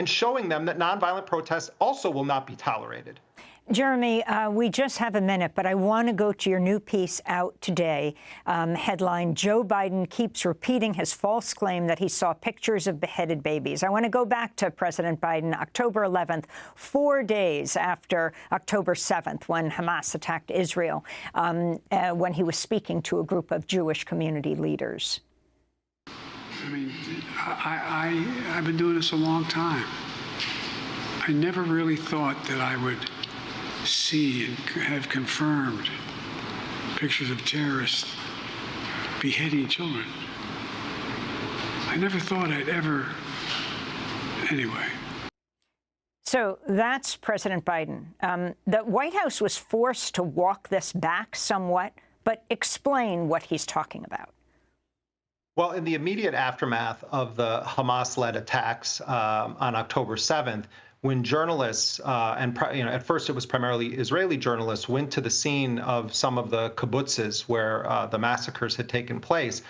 and showing them that nonviolent protests also will not be tolerated. Jeremy, we just have a minute, but I want to go to your new piece out today. Headline, Joe Biden keeps repeating his false claim that he saw pictures of beheaded babies. I want to go back to President Biden, October 11th, 4 days after October 7th, when Hamas attacked Israel, when he was speaking to a group of Jewish community leaders. I mean, I've been doing this a long time. I never really thought that I would see and have confirmed pictures of terrorists beheading children. I never thought I'd ever, anyway. So that's President Biden. The White House was forced to walk this back somewhat, but explain what he's talking about. Well, in the immediate aftermath of the Hamas-led attacks on October 7th, when journalists, at first it was primarily Israeli journalists, went to the scene of some of the kibbutzes where the massacres had taken place,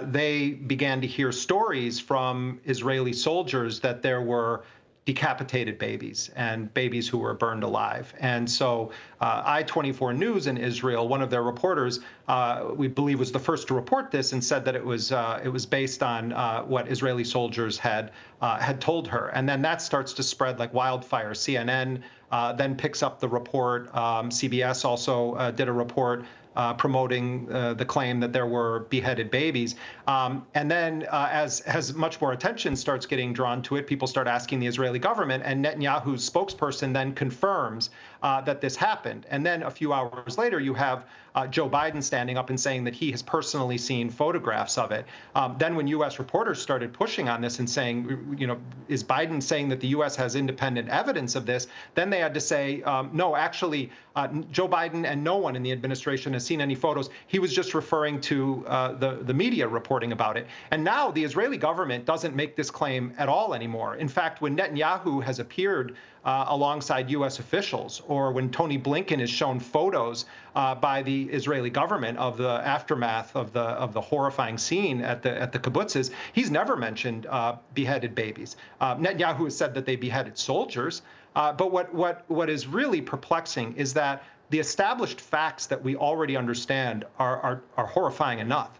they began to hear stories from Israeli soldiers that there were decapitated babies and babies who were burned alive. And so I-24 News in Israel, one of their reporters, we believe was the first to report this and said that it was based on what Israeli soldiers had told her. And then that starts to spread like wildfire. CNN then picks up the report. CBS also did a report promoting the claim that there were beheaded babies. And then as much more attention starts getting drawn to it, people start asking the Israeli government, and Netanyahu's spokesperson then confirms that this happened. And then a few hours later, you have Joe Biden standing up and saying that he has personally seen photographs of it. Then when U.S. reporters started pushing on this and saying, is Biden saying that the U.S. has independent evidence of this? Then they had to say, no, actually, Joe Biden and no one in the administration has seen any photos. He was just referring to the media reporting about it. And now the Israeli government doesn't make this claim at all anymore. In fact, when Netanyahu has appeared alongside U.S. officials, or when Tony Blinken is shown photos by the Israeli government of the aftermath of the horrifying scene at the kibbutzes, he's never mentioned beheaded babies. Netanyahu has said that they beheaded soldiers. But what is really perplexing is that the established facts that we already understand are horrifying enough.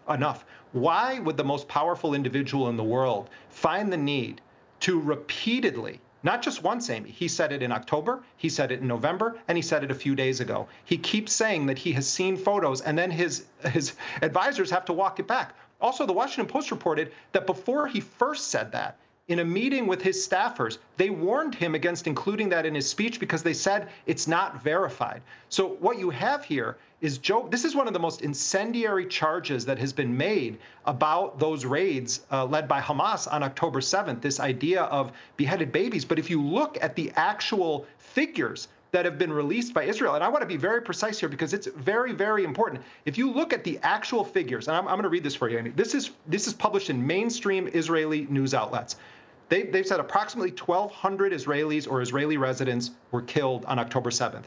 Why would the most powerful individual in the world find the need to repeatedly, not just once, Amy, he said it in October, he said it in November, and he said it a few days ago. He keeps saying that he has seen photos, and then his advisors have to walk it back. Also, the Washington Post reported that before he first said that, in a meeting with his staffers, they warned him against including that in his speech because they said it's not verified. So what you have here is this is one of the most incendiary charges that has been made about those raids led by Hamas on October 7th, this idea of beheaded babies. But if you look at the actual figures that have been released by Israel, and I want to be very precise here because it's very, very important. If you look at the actual figures, and I'm going to read this for you, Amy. This is published in mainstream Israeli news outlets. They've said approximately 1,200 Israelis or Israeli residents were killed on October 7th.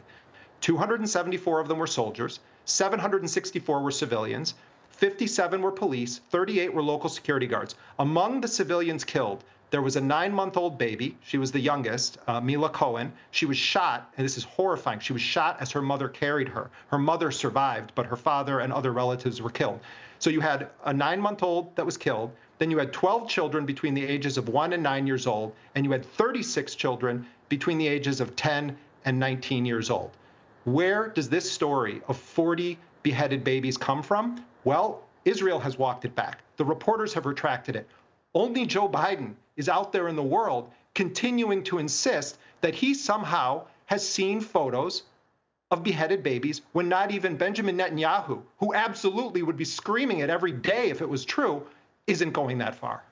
274 of them were soldiers, 764 were civilians, 57 were police, 38 were local security guards. Among the civilians killed, there was a 9-month-old baby. She was the youngest, Mila Cohen. She was shot, and this is horrifying. She was shot as her mother carried her. Her mother survived, but her father and other relatives were killed. So you had a 9-month-old that was killed. Then you had 12 children between the ages of 1 and 9 years old, and you had 36 children between the ages of 10 and 19 years old. Where does this story of 40 beheaded babies come from? Well, Israel has walked it back. The reporters have retracted it. Only Joe Biden is out there in the world continuing to insist that he somehow has seen photos of beheaded babies when not even Benjamin Netanyahu, who absolutely would be screaming it every day if it was true, isn't going that far.